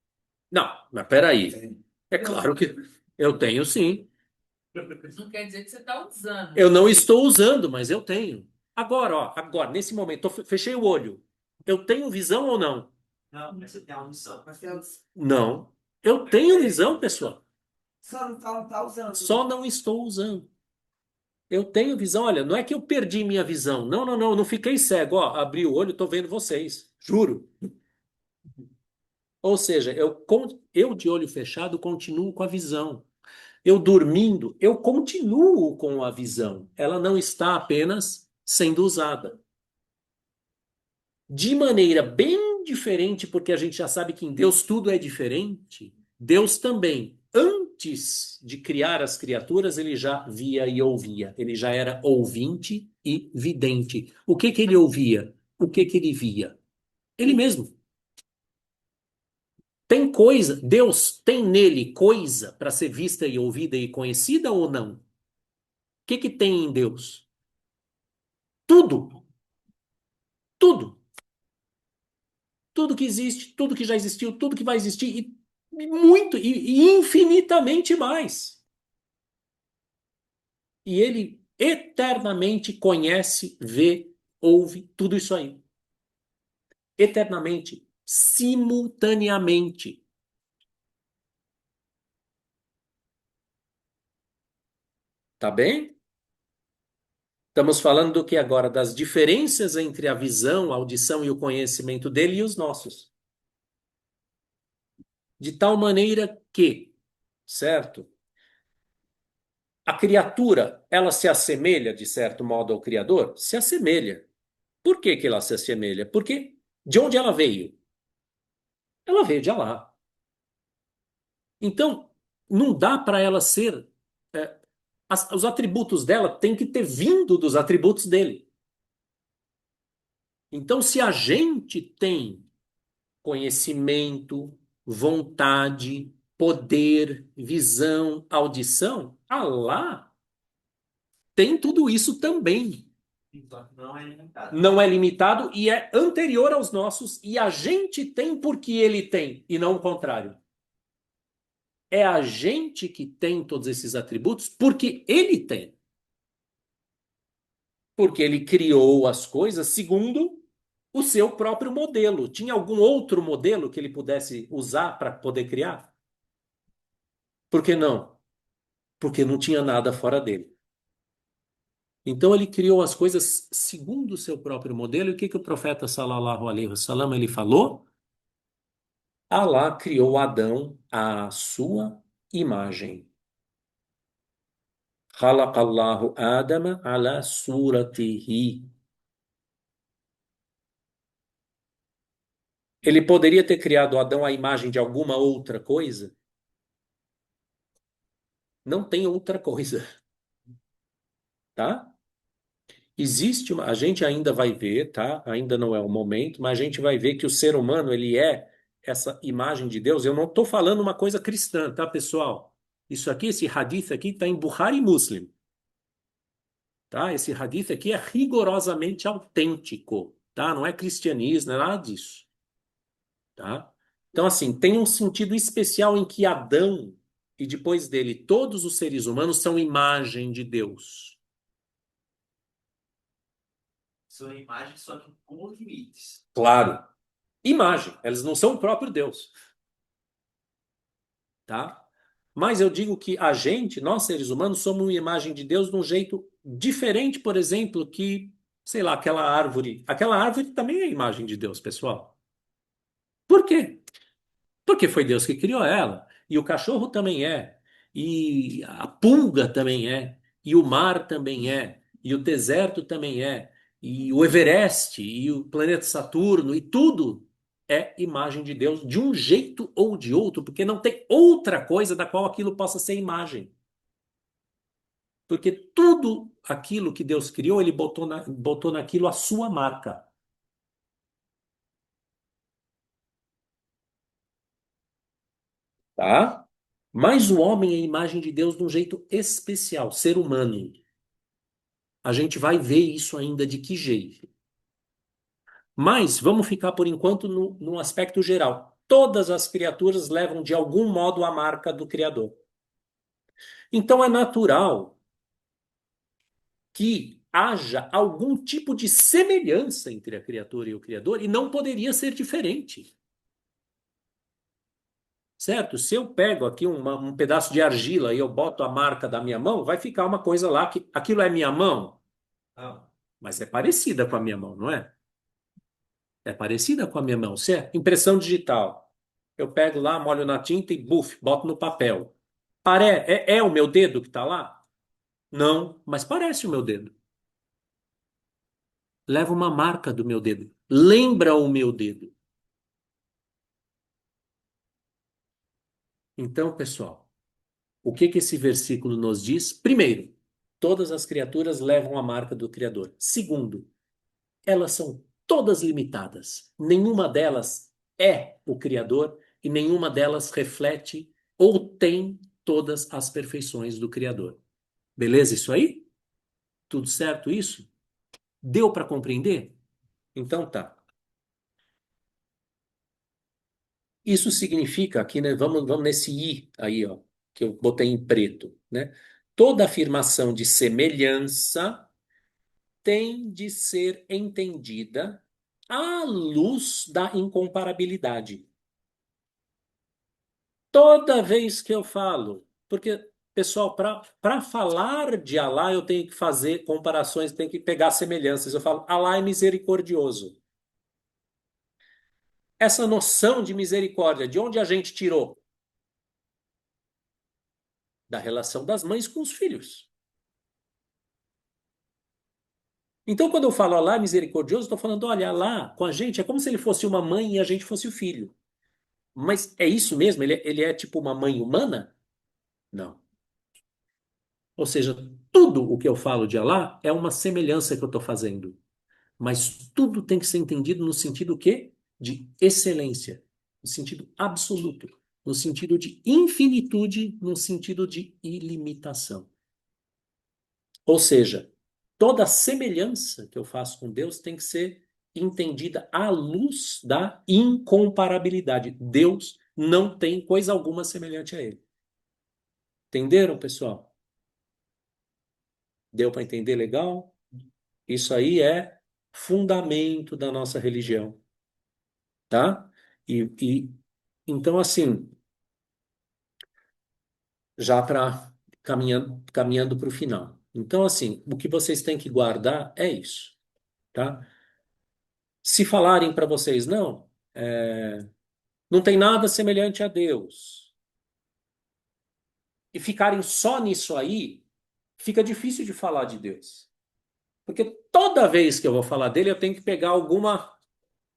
Não, mas peraí. É claro que eu tenho sim. Não quer dizer que você está usando. Eu não estou usando, mas eu tenho. Agora, ó, agora, nesse momento, fechei o olho. Eu tenho visão ou não? Não, mas você tem audição. Mas Deus Não. Eu tenho visão, pessoal. só não tá usando. Só não estou usando. Eu tenho visão. Olha, não é que eu perdi minha visão. Não, não, não. Não fiquei cego. Ó, abri o olho, estou vendo vocês. Juro. Ou seja, eu de olho fechado continuo com a visão. Eu dormindo, eu continuo com a visão. Ela não está apenas sendo usada. De maneira bem diferente, porque a gente já sabe que em Deus tudo é diferente. Deus também, antes de criar as criaturas, ele já via e ouvia. Ele já era ouvinte e vidente. O que que ele ouvia? O que que ele via? Ele mesmo. Tem coisa, Deus tem nele coisa para ser vista e ouvida e conhecida ou não? O que que tem em Deus? Tudo, tudo. Tudo que existe, tudo que já existiu, tudo que vai existir e muito e infinitamente mais. E ele eternamente conhece, vê, ouve tudo isso aí. Eternamente, simultaneamente. Tá bem? Estamos falando do que agora? Das diferenças entre a visão, a audição e o conhecimento dele e os nossos. De tal maneira que, certo? A criatura, ela se assemelha, de certo modo, ao Criador? Se assemelha. Por que que ela se assemelha? Porque de onde ela veio? Ela veio de Alá. Então, não dá para ela ser. Os atributos dela têm que ter vindo dos atributos dele. Então, se a gente tem conhecimento, vontade, poder, visão, audição, Alá tem tudo isso também. Então, não é limitado. Não é limitado e é anterior aos nossos, e a gente tem porque ele tem, e não o contrário. É a gente que tem todos esses atributos porque ele tem. Porque ele criou as coisas segundo o seu próprio modelo. Tinha algum outro modelo que ele pudesse usar para poder criar? Por que não? Porque não tinha nada fora dele. Então ele criou as coisas segundo o seu próprio modelo. E o que que o profeta sallallahu alaihi wasallam ele falou? Alá criou Adão à sua imagem. Khalaqallahu Adama ala suratihi. Ele poderia ter criado Adão à imagem de alguma outra coisa? Não tem outra coisa, tá? Existe a gente ainda vai ver, tá? Ainda não é o momento, mas a gente vai ver que o ser humano, ele é essa imagem de Deus. Eu não estou falando uma coisa cristã, tá, pessoal? Isso aqui, esse hadith aqui está em Bukhari e Muslim, tá? Esse hadith aqui é rigorosamente autêntico, tá? Não é cristianismo, não é nada disso, tá? Então, assim, tem um sentido especial em que Adão e depois dele todos os seres humanos são imagem de Deus. São imagens, só que com limites. Claro. Imagem, elas não são o próprio Deus, tá? Mas eu digo que a gente, nós seres humanos, somos uma imagem de Deus de um jeito diferente, por exemplo, que, sei lá, aquela árvore. Aquela árvore também é imagem de Deus, pessoal. Por quê? Porque foi Deus que criou ela. E o cachorro também é. E a pulga também é. E o mar também é. E o deserto também é. E o Everest, e o planeta Saturno, e tudo é imagem de Deus de um jeito ou de outro, porque não tem outra coisa da qual aquilo possa ser imagem. Porque tudo aquilo que Deus criou, ele botou naquilo a sua marca. Tá? Mas o homem é imagem de Deus de um jeito especial, ser humano. A gente vai ver isso ainda de que jeito. Mas vamos ficar por enquanto no aspecto geral. Todas as criaturas levam de algum modo a marca do Criador. Então é natural que haja algum tipo de semelhança entre a criatura e o Criador, e não poderia ser diferente. Certo? Se eu pego aqui um pedaço de argila e eu boto a marca da minha mão, vai ficar uma coisa lá que aquilo é minha mão, Ah, mas é parecida com a minha mão, não é? É parecida com a minha mão. Se é impressão digital, eu pego lá, molho na tinta e buf, boto no papel. É o meu dedo que está lá? Não, mas parece o meu dedo. Leva uma marca do meu dedo. Lembra o meu dedo. Então, pessoal, o que que esse versículo nos diz? Primeiro, todas as criaturas levam a marca do Criador. Segundo, elas são todas limitadas. Nenhuma delas é o Criador e nenhuma delas reflete ou tem todas as perfeições do Criador. Beleza isso aí? Tudo certo isso? Deu para compreender? Então tá. Isso significa que, né, vamos nesse i aí, ó, que eu botei em preto, né? Toda afirmação de semelhança tem de ser entendida à luz da incomparabilidade. Toda vez que eu falo, porque, pessoal, para falar de Alá, eu tenho que fazer comparações, tenho que pegar semelhanças. Eu falo, Alá é misericordioso. Essa noção de misericórdia, de onde a gente tirou? Da relação das mães com os filhos. Então, quando eu falo Alá é misericordioso, estou falando, olha, Alá com a gente é como se ele fosse uma mãe e a gente fosse o filho. Mas é isso mesmo? Ele é tipo uma mãe humana? Não. Ou seja, tudo o que eu falo de Alá é uma semelhança que eu estou fazendo. Mas tudo tem que ser entendido no sentido quê? De excelência, no sentido absoluto, no sentido de infinitude, no sentido de ilimitação. Ou seja, toda semelhança que eu faço com Deus tem que ser entendida à luz da incomparabilidade. Deus não tem coisa alguma semelhante a ele. Entenderam, pessoal? Deu para entender legal? Isso aí é fundamento da nossa religião, tá? E então, assim, já para caminhando para o final. Então, assim, o que vocês têm que guardar é isso, tá? Se falarem para vocês, não, não tem nada semelhante a Deus, e ficarem só nisso aí, fica difícil de falar de Deus. Porque toda vez que eu vou falar dele, eu tenho que pegar alguma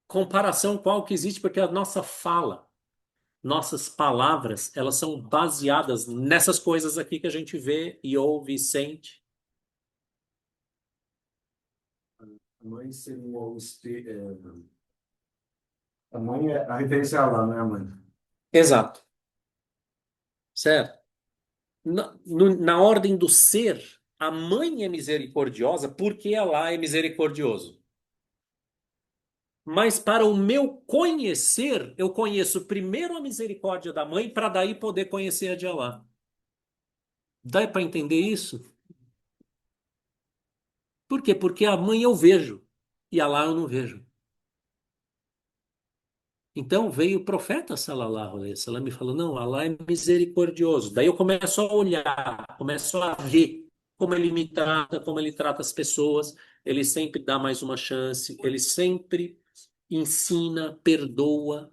comparação qual que existe, porque a nossa fala, nossas palavras, elas são baseadas nessas coisas aqui que a gente vê e ouve e sente. A mãe seria a mãe é a referência a Allah, não é a mãe. Exato. Certo? Na ordem do ser, a mãe é misericordiosa porque ela é misericordioso. Mas para o meu conhecer, eu conheço primeiro a misericórdia da mãe para daí poder conhecer a de Alá. Dá para entender isso? Por quê? Porque a mãe eu vejo e Alá eu não vejo. Então veio o profeta sallallahu alaihi wasallam e falou: não, Allah é misericordioso. Daí eu começo a olhar, começo a ver como ele me trata, como ele trata as pessoas. Ele sempre dá mais uma chance, ele sempre ensina, perdoa.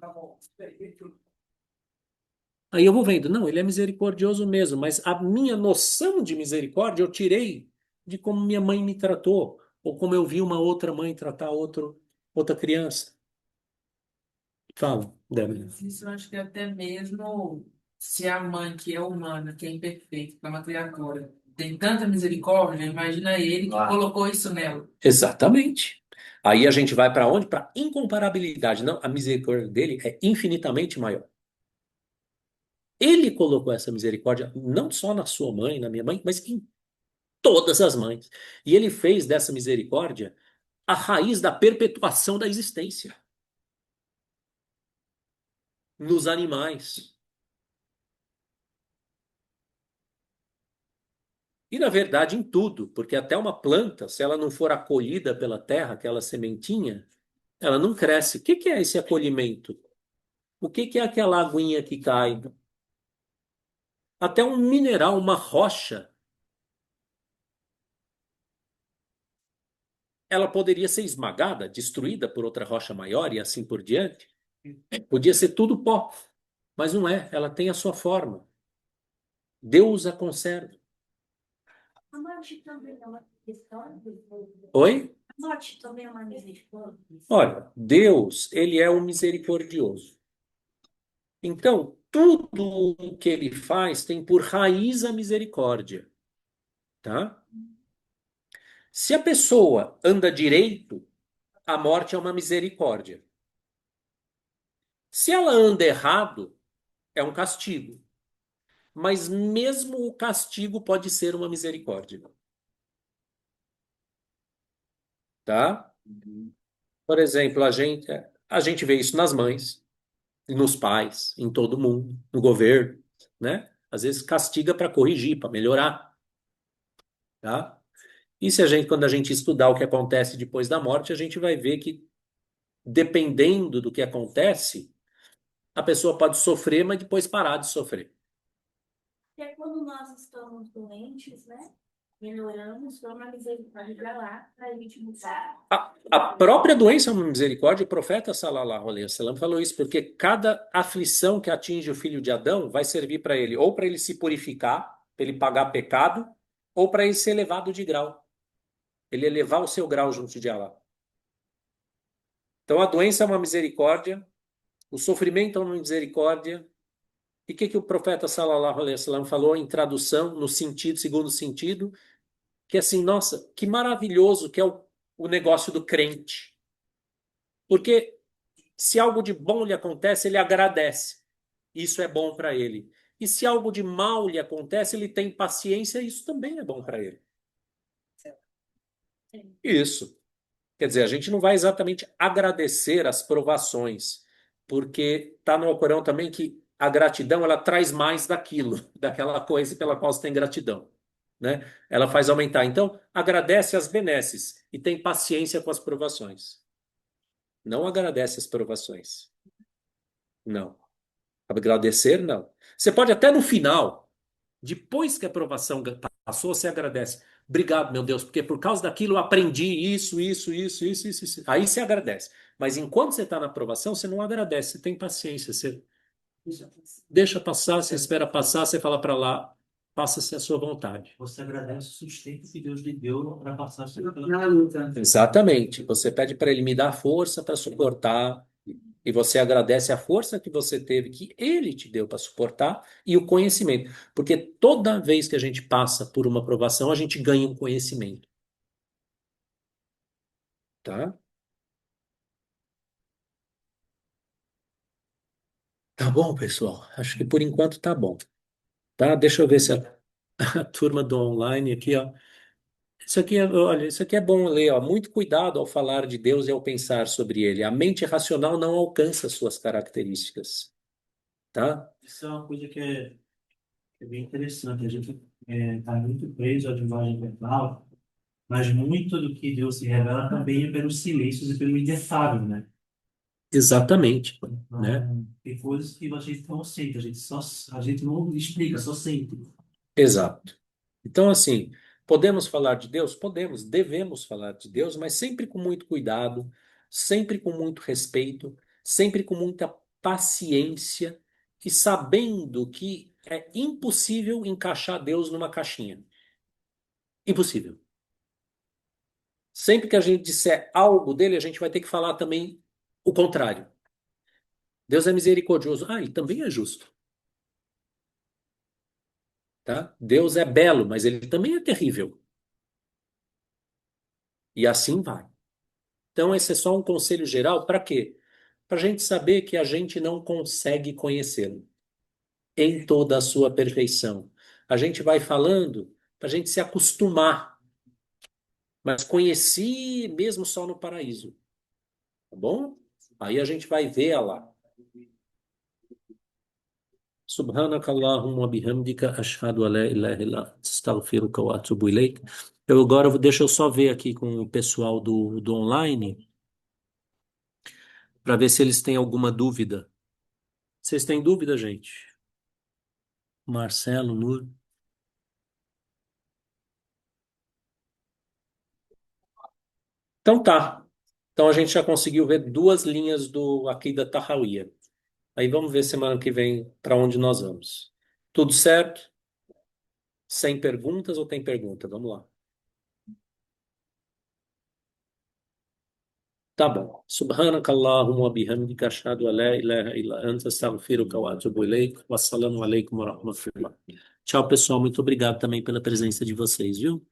Aí eu vou vendo, não, ele é misericordioso mesmo, mas a minha noção de misericórdia eu tirei de como minha mãe me tratou, ou como eu vi uma outra mãe tratar outra criança. Fala, Débora. Mas isso eu acho que até mesmo se a mãe, que é humana, que é imperfeita, que é uma criatura, tem tanta misericórdia, imagina ele que colocou isso nela. Exatamente. Aí a gente vai para onde? Para incomparabilidade. Não, a misericórdia dele é infinitamente maior. Ele colocou essa misericórdia não só na sua mãe, na minha mãe, mas em todas as mães. E ele fez dessa misericórdia a raiz da perpetuação da existência nos animais. E, na verdade, em tudo, porque até uma planta, se ela não for acolhida pela terra, aquela sementinha, ela não cresce. O que que é esse acolhimento? O que que é aquela aguinha que cai? Até um mineral, uma rocha, ela poderia ser esmagada, destruída por outra rocha maior e assim por diante. Podia ser tudo pó, mas não é. Ela tem a sua forma. Deus a conserva. A morte também é uma misericórdia. Oi? A morte também é uma misericórdia. Olha, Deus, ele é um misericordioso. Então, tudo o que ele faz tem por raiz a misericórdia, tá? Se a pessoa anda direito, a morte é uma misericórdia. Se ela anda errado, é um castigo. Mas mesmo o castigo pode ser uma misericórdia, tá? Por exemplo, a gente vê isso nas mães, nos pais, em todo mundo, no governo, né? Às vezes castiga para corrigir, para melhorar, tá? E se a gente, quando a gente estudar o que acontece depois da morte, a gente vai ver que, dependendo do que acontece, a pessoa pode sofrer, mas depois parar de sofrer. E é quando nós estamos doentes, né? Melhoramos, vamos a misericórdia lá, para a gente mudar. A própria doença é uma misericórdia, o profeta Sallallahu Alaihi Wasallam falou isso, porque cada aflição que atinge o filho de Adão vai servir para ele, ou para ele se purificar, para ele pagar pecado, ou para ele ser elevado de grau. Ele elevar o seu grau junto de Allah. Então a doença é uma misericórdia, o sofrimento é uma misericórdia. E o que o profeta Sallallahu Alaihi Wasallam falou em tradução, no sentido, segundo sentido, que assim, nossa, que maravilhoso que é o negócio do crente. Porque se algo de bom lhe acontece, ele agradece. Isso é bom para ele. E se algo de mal lhe acontece, ele tem paciência, isso também é bom para ele. Isso. Quer dizer, a gente não vai exatamente agradecer as provações, porque está no Alcorão também que a gratidão ela traz mais daquilo, daquela coisa pela qual você tem gratidão, né? Ela faz aumentar. Então, agradece as benesses e tem paciência com as provações. Não agradece as provações. Não. Agradecer, não. Você pode até no final, depois que a aprovação passou, você agradece. Obrigado, meu Deus, porque por causa daquilo eu aprendi isso. Aí você agradece. Mas enquanto você está na aprovação, você não agradece, você tem paciência. Você deixa passar, você espera passar, você fala para lá, passa-se a sua vontade. Você agradece o sustento que Deus lhe deu para passar pela Na luta. Exatamente. Você pede para ele me dar força para suportar. E você agradece a força que você teve, que ele te deu para suportar, e o conhecimento. Porque toda vez que a gente passa por uma provação, a gente ganha um conhecimento. Tá? Tá bom, pessoal? Acho que por enquanto tá bom. Tá? Deixa eu ver se a turma do online aqui, ó. Isso aqui, olha, isso aqui é bom ler, ó. Muito cuidado ao falar de Deus e ao pensar sobre ele. A mente racional não alcança suas características. Tá? Isso é uma coisa que é bem interessante. A gente está muito preso à linguagem verbal, mas muito do que Deus se revela também é pelos silêncios e pelo inefável, né? Exatamente, né? Então, tem coisas que a gente não aceita, a gente não explica, só sente. Exato. Então, assim, podemos falar de Deus? Podemos, devemos falar de Deus, mas sempre com muito cuidado, sempre com muito respeito, sempre com muita paciência e sabendo que é impossível encaixar Deus numa caixinha. Impossível. Sempre que a gente disser algo dele, a gente vai ter que falar também o contrário. Deus é misericordioso. Ah, ele também é justo. Tá? Deus é belo, mas ele também é terrível. E assim vai. Então, esse é só um conselho geral. Para quê? Para a gente saber que a gente não consegue conhecê-lo em toda a sua perfeição. A gente vai falando para a gente se acostumar, mas conheci mesmo só no paraíso. Tá bom? Aí a gente vai ver lá. Subhanakallahumma bihamdika ashhadu an la ilaha illa anta astaghfiruka wa atubu ilaik. Deixa eu só ver aqui com o pessoal do online para ver se eles têm alguma dúvida. Vocês têm dúvida, gente? Marcelo, Nur. Então tá. Então a gente já conseguiu ver duas linhas do Aqeida Tahawiyya. Aí vamos ver semana que vem para onde nós vamos. Tudo certo? Sem perguntas ou tem pergunta? Vamos lá. Tá bom. Subhanakallahumma bihamdika ashhadu an la ilaha illa anta astaghfiruka wa atubu ilaik. Wassalamu alaikum wa rahmatullah. Tchau, pessoal. Muito obrigado também pela presença de vocês, viu?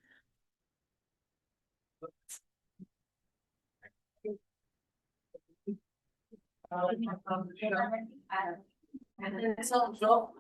São jogos.